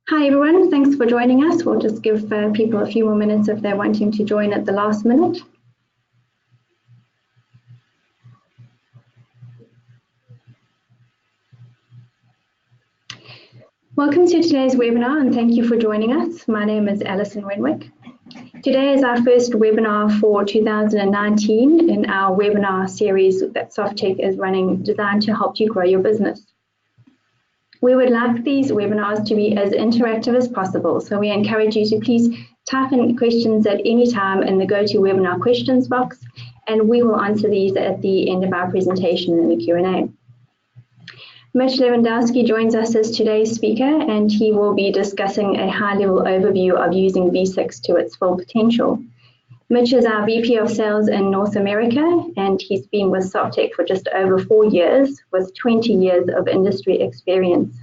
Hi everyone, thanks for joining us. We'll just give people a few more minutes if they're wanting to join at the last minute. Welcome to today's webinar and thank you for joining us. My name is Alison Renwick. Today is our first webinar for 2019 in our webinar series that Softech is running designed to help you grow your business. We would like these webinars to be as interactive as possible, so we encourage you to please type in questions at any time in the GoToWebinar questions box, and we will answer these at the end of our presentation in the Q&A. Mitch Lewandowski joins us as today's speaker, and he will be discussing a high-level overview of using V6 to its full potential. Mitch is our VP of Sales in North America, and he's been with Softech for just over 4 years, with 20 years of industry experience.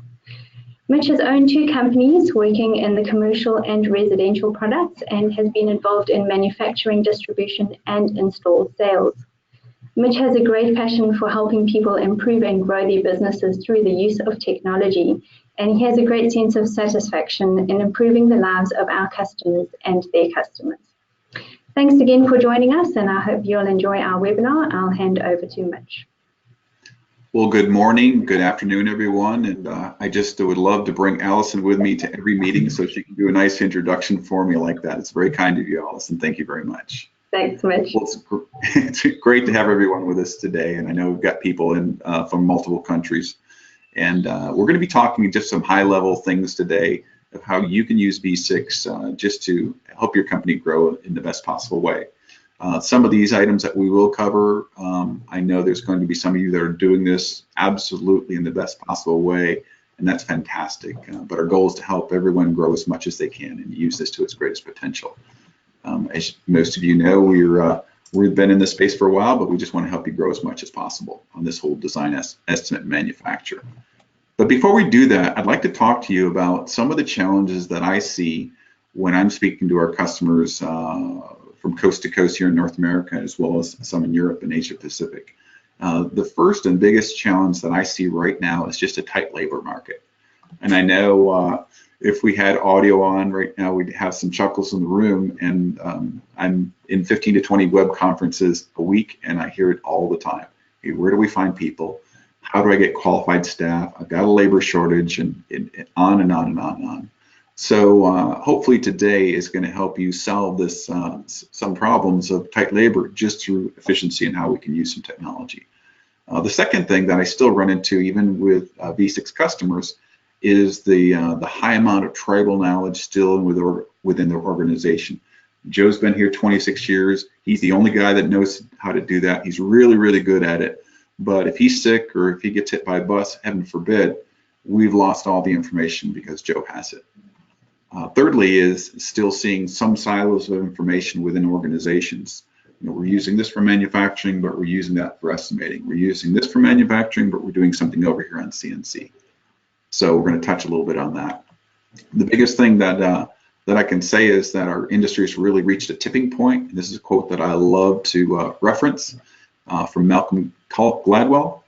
Mitch has owned 2 companies working in the commercial and residential products and has been involved in manufacturing, distribution, and install sales. Mitch has a great passion for helping people improve and grow their businesses through the use of technology, and he has a great sense of satisfaction in improving the lives of our customers and their customers. Thanks again for joining us, and I hope you'll enjoy our webinar. I'll hand over to Mitch. Well, good morning, good afternoon, everyone, and I just would love to bring Allison with me to every meeting so she can do a nice introduction for me like that. It's very kind of you, Allison. Thank you very much. Thanks, Mitch. Well, it's great to have everyone with us today, and I know we've got people in from multiple countries, and we're going to be talking just some high-level things today of how you can use V6 just to help your company grow in the best possible way. Some of these items that we will cover, I know there's going to be some of you that are doing this absolutely in the best possible way, and that's fantastic. But our goal is to help everyone grow as much as they can and use this to its greatest potential. As most of you know, we've been in this space for a while, but we just want to help you grow as much as possible on this whole design, estimate, and manufacture. But before we do that, I'd like to talk to you about some of the challenges that I see when I'm speaking to our customers from coast to coast here in North America, as well as some in Europe and Asia Pacific. The first and biggest challenge that I see right now is just a tight labor market. And I know if we had audio on right now, we'd have some chuckles in the room, and I'm in 15 to 20 web conferences a week, and I hear it all the time. Hey, where do we find people? How do I get qualified staff? I've got a labor shortage, and on and on and on and on. So hopefully today is going to help you solve this some problems of tight labor just through efficiency and how we can use some technology. The second thing that I still run into even with V6 customers is the high amount of tribal knowledge still within their organization. Joe's been here 26 years. He's the only guy that knows how to do that. He's really, really good at it. But if he's sick or if he gets hit by a bus, heaven forbid, we've lost all the information because Joe has it. Thirdly is still seeing some silos of information within organizations. You know, we're using this for manufacturing, but we're using that for estimating. We're using this for manufacturing, but we're doing something over here on CNC. So we're going to touch a little bit on that. The biggest thing that I can say is that our industry has really reached a tipping point. And this is a quote that I love to reference from Malcolm Gladwell,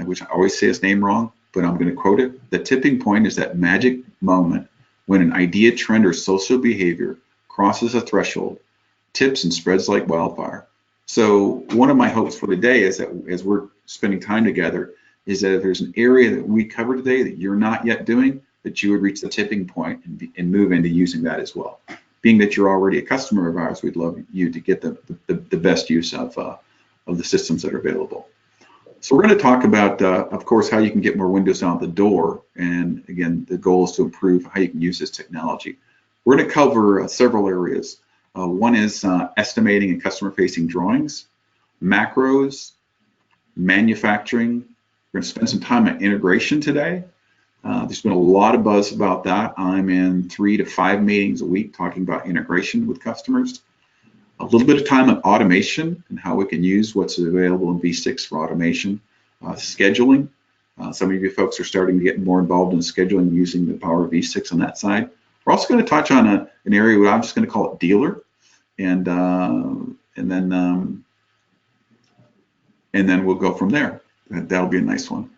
which I always say his name wrong, but I'm going to quote it. The tipping point is that magic moment when an idea, trend, or social behavior crosses a threshold, tips and spreads like wildfire. So one of my hopes for today is that as we're spending time together, is that if there's an area that we cover today that you're not yet doing, that you would reach the tipping point and move into using that as well. Being that you're already a customer of ours, we'd love you to get the best use of the systems that are available. So we're going to talk about, of course, how you can get more windows out the door. And again, the goal is to improve how you can use this technology. We're going to cover several areas. One is estimating and customer-facing drawings, macros, manufacturing. We're going to spend some time on integration today. There's been a lot of buzz about that. I'm in 3 to 5 meetings a week talking about integration with customers. A little bit of time on automation and how we can use what's available in V6 for automation. Scheduling. Some of you folks are starting to get more involved in scheduling using the power of V6 on that side. We're also going to touch on an area where I'm just going to call it dealer, and then we'll go from there. That'll be a nice one.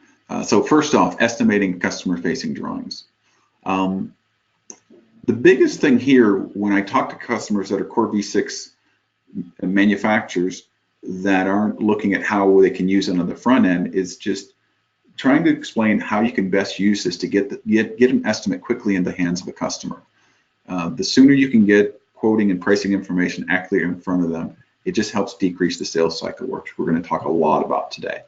So first off, estimating customer-facing drawings. The biggest thing here, when I talk to customers that are core V6 manufacturers that aren't looking at how they can use it on the front end, is just trying to explain how you can best use this to get an estimate quickly in the hands of a customer. The sooner you can get quoting and pricing information accurately in front of them, it just helps decrease the sales cycle, which we're going to talk a lot about today.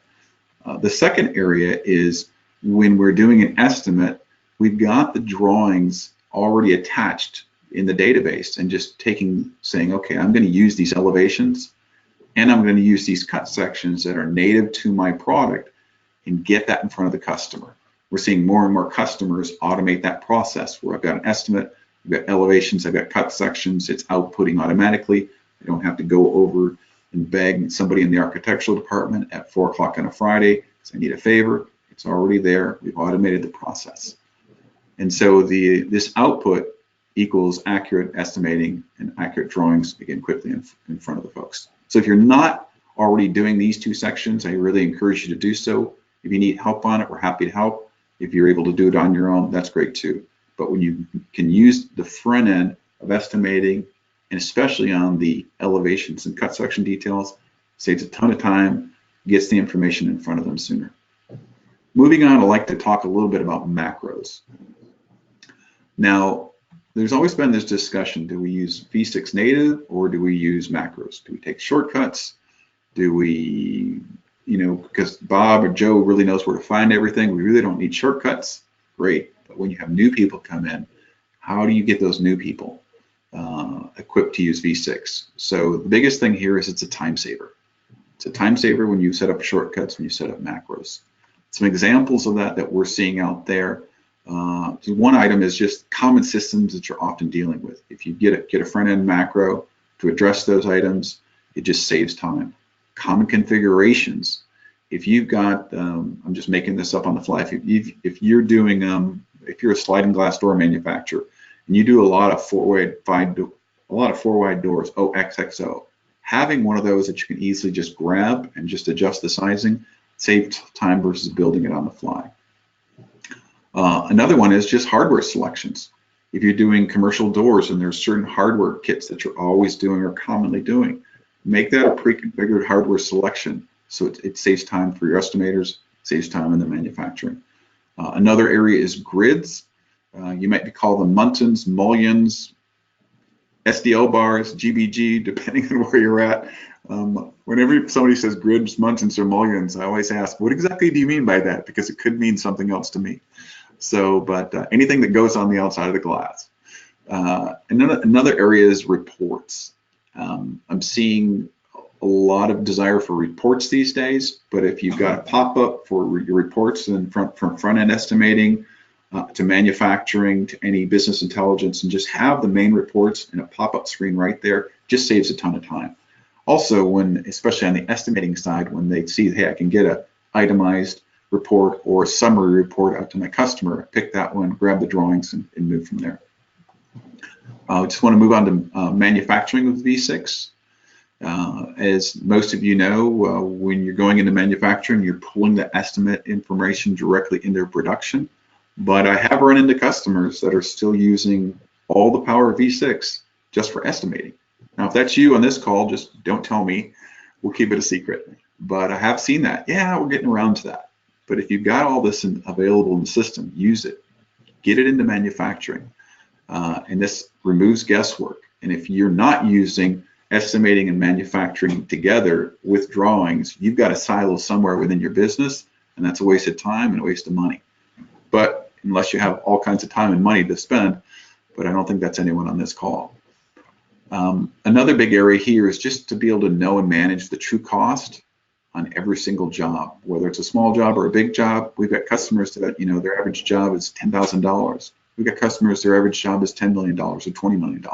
The second area is when we're doing an estimate, we've got the drawings already attached in the database and just saying, okay, I'm going to use these elevations and I'm going to use these cut sections that are native to my product and get that in front of the customer. We're seeing more and more customers automate that process where I've got an estimate, I've got elevations, I've got cut sections, it's outputting automatically. I don't have to go over and beg somebody in the architectural department at 4 o'clock on a Friday because I need a favor. It's already there. We've automated the process. And so this output equals accurate estimating and accurate drawings, again, quickly in front of the folks. So if you're not already doing these two sections, I really encourage you to do so. If you need help on it, we're happy to help. If you're able to do it on your own, that's great too. But when you can use the front end of estimating, and especially on the elevations and cut section details, saves a ton of time, gets the information in front of them sooner. Moving on, I'd like to talk a little bit about macros. Now, there's always been this discussion, do we use V6 native or do we use macros? Do we take shortcuts? Do we, because Bob or Joe really knows where to find everything, we really don't need shortcuts. Great, but when you have new people come in, how do you get those new people equipped to use V6? So the biggest thing here is it's a time saver. It's a time saver when you set up shortcuts, when you set up macros. Some examples of that we're seeing out there. One item is just common systems that you're often dealing with. If you get a front-end macro to address those items, it just saves time. Common configurations. If you've got, I'm just making this up on the fly. If you're doing, if you're a sliding glass door manufacturer and you do a lot of four wide doors, OXXO, having one of those that you can easily just grab and just adjust the sizing saves time versus building it on the fly. Another one is just hardware selections. If you're doing commercial doors and there's certain hardware kits that you're always doing or commonly doing, make that a pre-configured hardware selection so it saves time for your estimators, saves time in the manufacturing. Another area is grids. You might call them Muntins, mullions, SDL bars, GBG, depending on where you're at. Whenever somebody says grids, Muntins, or mullions, I always ask, what exactly do you mean by that? Because it could mean something else to me. So, but anything that goes on the outside of the glass. Another area is reports. I'm seeing a lot of desire for reports these days, but if you've got a pop-up for your reports from front-end estimating to manufacturing to any business intelligence, and just have the main reports in a pop-up screen right there, just saves a ton of time. Also, especially on the estimating side, when they see, hey, I can get a itemized report or a summary report out to my customer, pick that one, grab the drawings, and move from there. I just want to move on to manufacturing with V6. As most of you know, when you're going into manufacturing, you're pulling the estimate information directly into production. But I have run into customers that are still using all the power of V6 just for estimating. Now, if that's you on this call, just don't tell me. We'll keep it a secret. But I have seen that. Yeah, we're getting around to that. But if you've got all this available in the system, use it. Get it into manufacturing. And this removes guesswork. And if you're not using estimating and manufacturing together with drawings, you've got a silo somewhere within your business, and that's a waste of time and a waste of money. But unless you have all kinds of time and money to spend, but I don't think that's anyone on this call. Another big area here is just to be able to know and manage the true cost on every single job, whether it's a small job or a big job. We've got customers that, their average job is $10,000. We've got customers, their average job is $10 million or $20 million.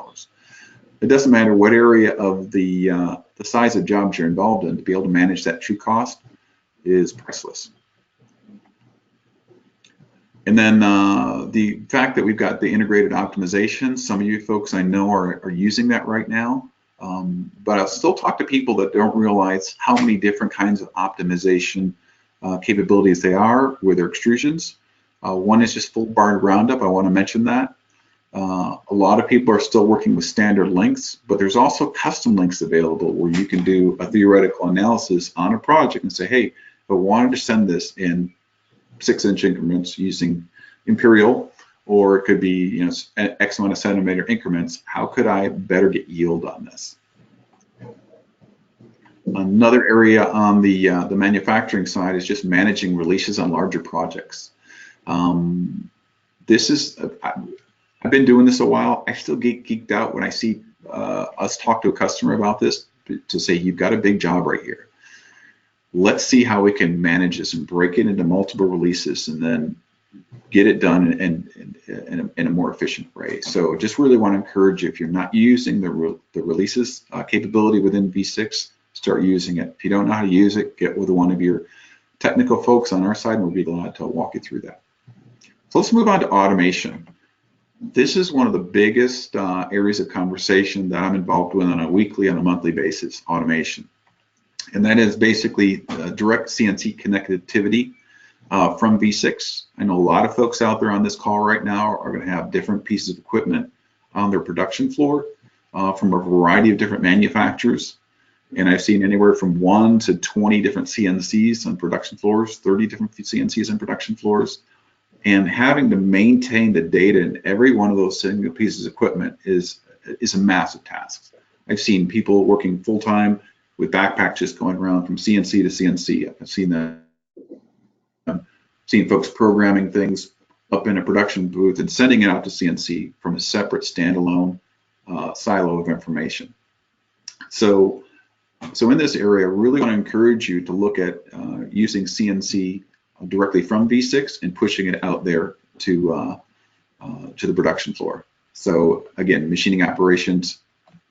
It doesn't matter what area of the size of jobs you're involved in, to be able to manage that true cost is priceless. And then the fact that we've got the integrated optimization, some of you folks I know are using that right now, but I'll still talk to people that don't realize how many different kinds of optimization capabilities they are with their extrusions. One is just full bar roundup. I want to mention that. A lot of people are still working with standard links, but there's also custom links available where you can do a theoretical analysis on a project and say, hey, if I wanted to send this in 6-inch increments using imperial, or it could be, you know, X amount of centimeter increments, how could I better get yield on this? Another area on the manufacturing side is just managing releases on larger projects. This is, I've been doing this a while. I still get geeked out when I see us talk to a customer about this to say, you've got a big job right here. Let's see how we can manage this and break it into multiple releases and then get it done in a more efficient way. So just really want to encourage you, if you're not using the releases capability within V6, start using it. If you don't know how to use it, get with one of your technical folks on our side and we'll be glad to walk you through that. So let's move on to automation. This is one of the biggest areas of conversation that I'm involved with on a weekly, on a monthly basis, automation. And that is basically direct CNC connectivity from V6. I know a lot of folks out there on this call right now are going to have different pieces of equipment on their production floor from a variety of different manufacturers. And I've seen anywhere from 1 to 20 different CNCs on production floors, 30 different CNCs on production floors. And having to maintain the data in every one of those single pieces of equipment is a massive task. I've seen people working full-time with backpacks just going around from CNC to CNC. I've seen that. I've seen folks programming things up in a production booth and sending it out to CNC from a separate standalone silo of information. So in this area, I really want to encourage you to look at using CNC directly from V6 and pushing it out there to the production floor. So again, machining operations,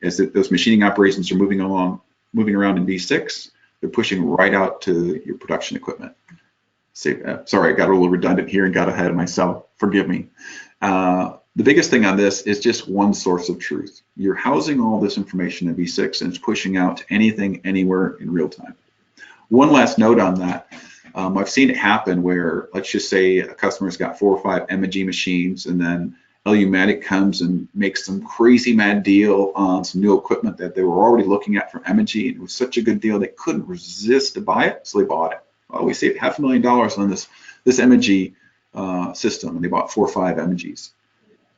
as those machining operations are moving around in V6, they're pushing right out to your production equipment. Sorry, I got a little redundant here and got ahead of myself. Forgive me. The biggest thing on this is just one source of truth. You're housing all this information in V6 and it's pushing out to anything, anywhere in real time. One last note on that. I've seen it happen where, let's just say a customer's got 4 or 5 M&G machines, and then LU-Matic comes and makes some crazy mad deal on some new equipment that they were already looking at from M&G. And it was such a good deal they couldn't resist to buy it, so they bought it. Well, we saved $500,000 on this M&G system, and they bought 4 or 5 M&Gs.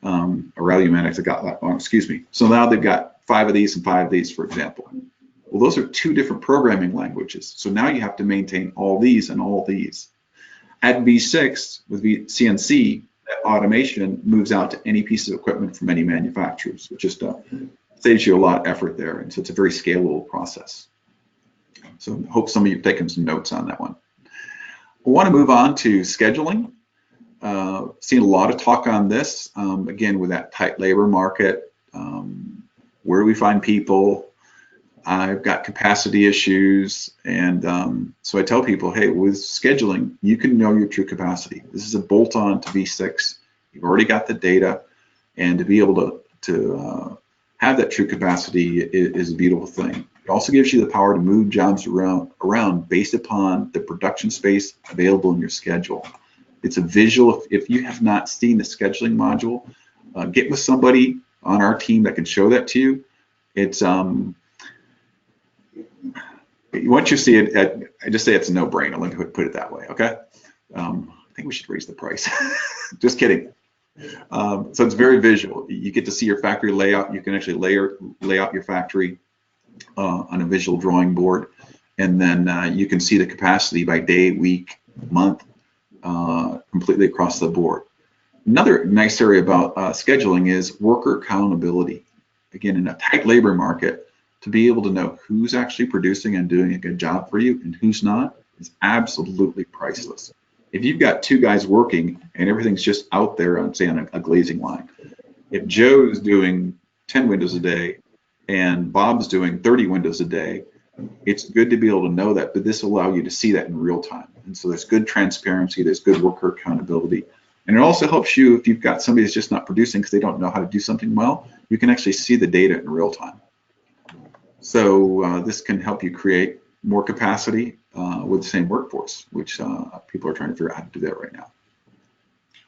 Or LU-Matics that got that, excuse me. So now they've got 5 of these and 5 of these, for example. Well, those are 2 different programming languages. So now you have to maintain all these and all these. At V6 with CNC, that automation moves out to any piece of equipment from any manufacturers, which just saves you a lot of effort there. And so it's a very scalable process. So I hope some of you have taken some notes on that one. I want to move on to scheduling. Seen a lot of talk on this, again, with that tight labor market. Where do we find people? I've got capacity issues, and so I tell people, hey, with scheduling, you can know your true capacity. This is a bolt-on to V6. You've already got the data, and to be able to have that true capacity is a beautiful thing. It also gives you the power to move jobs around based upon the production space available in your schedule. It's a visual. If you have not seen the scheduling module, get with somebody on our team that can show that to you. It's once you see it, I just say it's a no-brainer. Let me put it that way, okay? I think we should raise the price. Just kidding. So it's very visual. You get to see your factory layout. You can actually lay out your factory on a visual drawing board, and then you can see the capacity by day, week, month, completely across the board. Another nice area about scheduling is worker accountability. Again, in a tight labor market, to be able to know who's actually producing and doing a good job for you and who's not is absolutely priceless. If you've got 2 guys working and everything's just out there on, say, on a glazing line, if Joe's doing 10 windows a day and Bob's doing 30 windows a day, it's good to be able to know that, but this will allow you to see that in real time. And so there's good transparency, there's good worker accountability. And it also helps you if you've got somebody that's just not producing because they don't know how to do something well, you can actually see the data in real time. So this can help you create more capacity with the same workforce, which people are trying to figure out how to do that right now.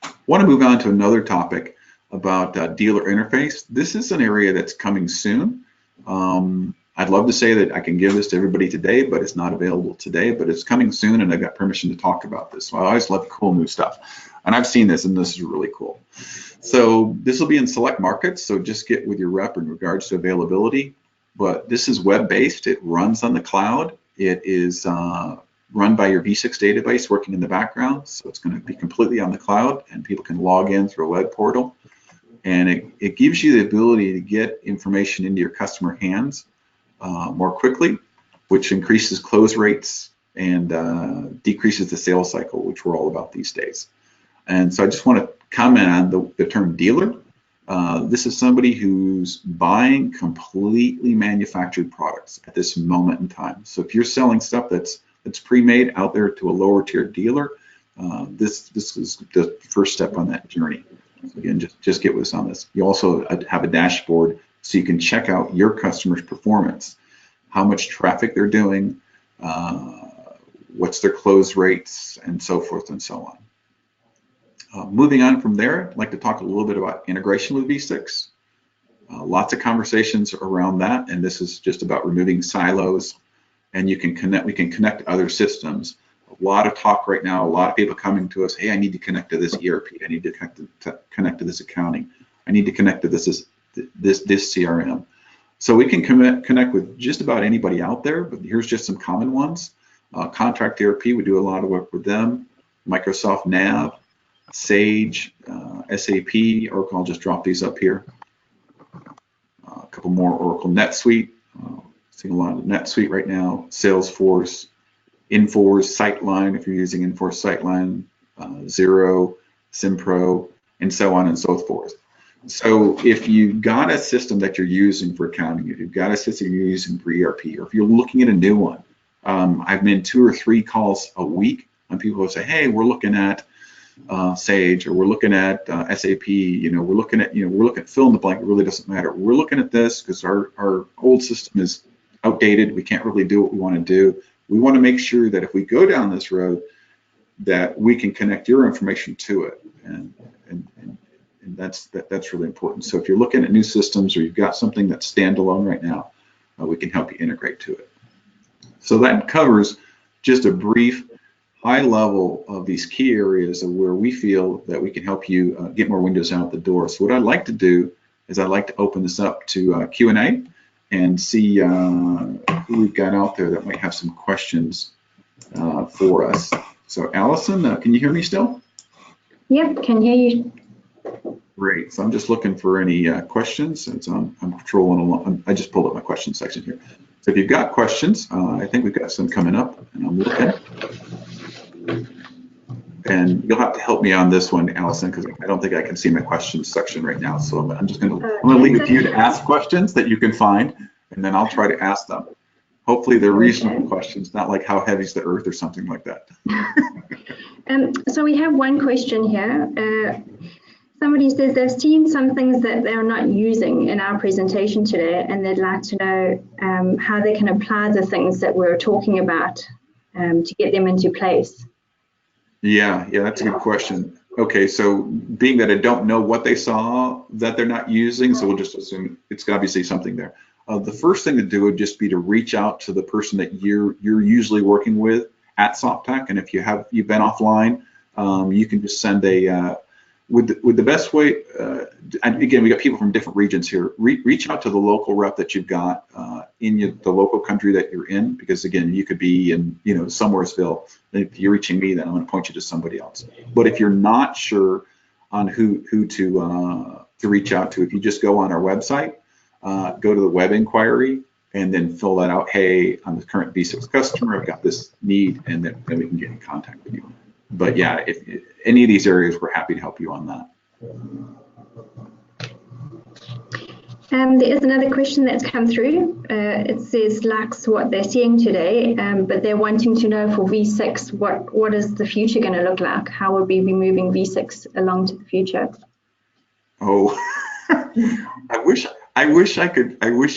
I want to move on to another topic. about dealer interface. This is an area that's coming soon. I'd love to say that I can give this to everybody today, but it's not available today, but it's coming soon, and I've got permission to talk about this. So I always love cool new stuff. And I've seen this, and this is really cool. So this will be in select markets, so just get with your rep in regards to availability. But this is web-based. It runs on the cloud. It is run by your V6 database working in the background, so it's going to be completely on the cloud, and people can log in through a web portal. And it gives you the ability to get information into your customer hands more quickly, which increases close rates and decreases the sales cycle, which we're all about these days. And so I just want to comment on the term dealer. This is somebody who's buying completely manufactured products at this moment in time. So if you're selling stuff that's pre-made out there to a lower tier dealer, this is the first step on that journey. So again, just get with us on this. You also have a dashboard so you can check out your customers' performance, how much traffic they're doing, what's their close rates, and so forth and so on. Moving on from there, I'd like to talk a little bit about integration with V6. Lots of conversations around that, and this is just about removing silos, and we can connect other systems. A lot of talk right now, a lot of people coming to us, hey, I need to connect to this ERP, I need to connect to this accounting, I need to connect to this CRM. So we can connect with just about anybody out there, but here's just some common ones. Contract ERP, we do a lot of work with them. Microsoft Nav, Sage, SAP, Oracle, I'll just drop these up here. A couple more, Oracle NetSuite, seeing a lot of NetSuite right now, Salesforce, Inforce, Sightline, if you're using Inforce Sightline, Xero, Simpro, and so on and so forth. So if you've got a system that you're using for accounting, if you've got a system you're using for ERP, or if you're looking at a new one, I've been 2 or 3 calls a week on people who say, hey, we're looking at Sage, or we're looking at SAP, we're looking at fill in the blank, it really doesn't matter. We're looking at this because our old system is outdated, we can't really do what we want to do. We want to make sure that if we go down this road, that we can connect your information to it, and that's really important. So if you're looking at new systems, or you've got something that's standalone right now, we can help you integrate to it. So that covers just a brief high level of these key areas of where we feel that we can help you get more windows out the door. So what I'd like to do is I'd like to open this up to Q&A and see who we've got out there that might have some questions for us. So Allison, can you hear me still? Yep, can hear you. Great. So I'm just looking for any questions. And so I'm controlling along. I just pulled up my question section here. So if you've got questions, I think we've got some coming up, and I'm looking. And you'll have to help me on this one, Allison, because I don't think I can see my questions section right now. So I'm just going to leave it to you to ask questions that you can find, and then I'll try to ask them. Hopefully they're reasonable questions, not like how heavy is the earth or something like that. So we have one question here. Somebody says they've seen some things that they're not using in our presentation today, and they'd like to know how they can apply the things that we're talking about to get them into place. Yeah, that's a good question. Okay, so being that I don't know what they saw that they're not using, so we'll just assume it's obviously something there. The first thing to do would just be to reach out to the person that you're usually working with at SoftTech, and if you've been offline, you can just send a with the best way. And again, we got people from different regions here. Reach out to the local rep that you've got in the local country that you're in, because again, you could be in Somewheresville. If you're reaching me, then I'm going to point you to somebody else. But if you're not sure on who to reach out to, if you just go on our website, go to the web inquiry, and then fill that out. Hey, I'm the current V6 customer. I've got this need, and then we can get in contact with you. But yeah, if any of these areas, we're happy to help you on that. There is another question that's come through. It says likes what they're seeing today, but they're wanting to know for V6, what is the future going to look like? How will we be moving V6 along to the future? Oh, I wish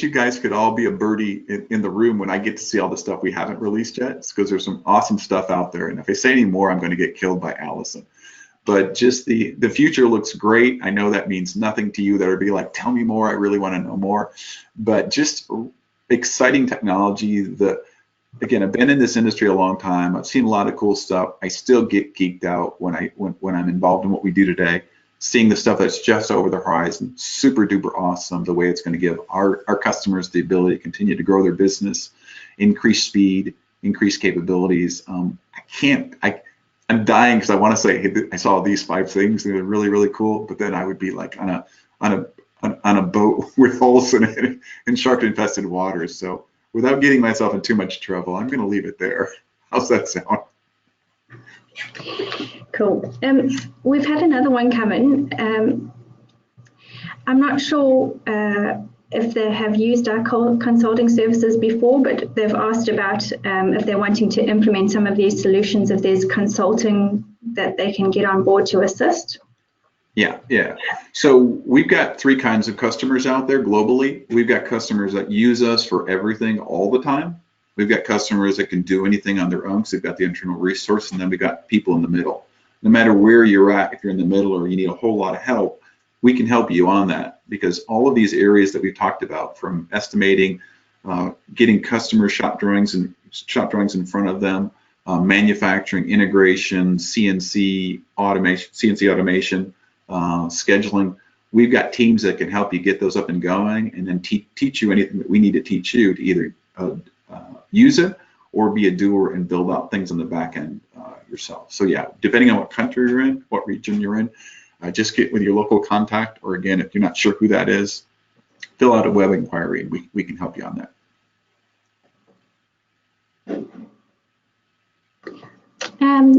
you guys could all be a birdie in the room when I get to see all the stuff we haven't released yet, because there's some awesome stuff out there. And if I say any more, I'm going to get killed by Allison. but just the future looks great. I know that means nothing to you that would be like, tell me more, I really want to know more. But just exciting technology. Again, I've been in this industry a long time. I've seen a lot of cool stuff. I still get geeked out when I'm involved in what we do today. Seeing the stuff that's just over the horizon, super duper awesome. The way it's going to give our customers the ability to continue to grow their business, increase speed, increase capabilities. I'm dying because I want to say, hey, I saw these 5 things. They're really, really cool. But then I would be like on a boat with holes in it in shark-infested waters. So without getting myself in too much trouble, I'm going to leave it there. How's that sound? Cool. We've had another one come in. I'm not sure if they have used our consulting services before, but they've asked about if they're wanting to implement some of these solutions, if there's consulting that they can get on board to assist. Yeah. So we've got 3 kinds of customers out there globally. We've got customers that use us for everything all the time. We've got customers that can do anything on their own because they've got the internal resource, and then we've got people in the middle. No matter where you're at, if you're in the middle or you need a whole lot of help, we can help you on that, because all of these areas that we've talked about, from estimating, getting customer shop drawings in front of them, manufacturing, integration, CNC automation, scheduling. We've got teams that can help you get those up and going, and then teach you anything that we need to teach you to either use it or be a doer and build out things on the back end yourself. So yeah, depending on what country you're in, what region you're in, just get with your local contact, or again, if you're not sure who that is, fill out a web inquiry and we can help you on that.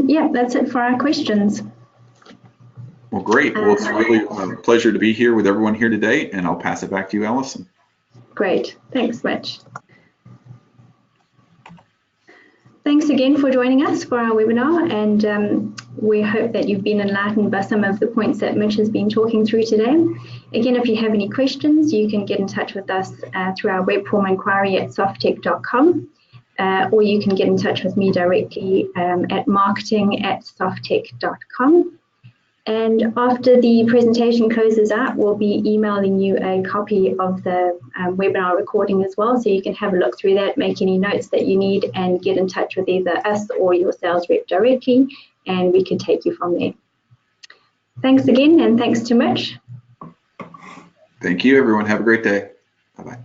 Yeah, that's it for our questions. Well, great. Well, it's really a pleasure to be here with everyone here today, and I'll pass it back to you, Allison. Great. Thanks, Mitch. Thanks again for joining us for our webinar, and we hope that you've been enlightened by some of the points that Mitch has been talking through today. Again, if you have any questions, you can get in touch with us through our web form inquiry at softtech.com, or you can get in touch with me directly at marketing@softtech.com. And after the presentation closes out, we'll be emailing you a copy of the webinar recording as well, so you can have a look through that, make any notes that you need, and get in touch with either us or your sales rep directly, and we can take you from there. Thanks again, and thanks to Mitch. Thank you, everyone. Have a great day. Bye-bye.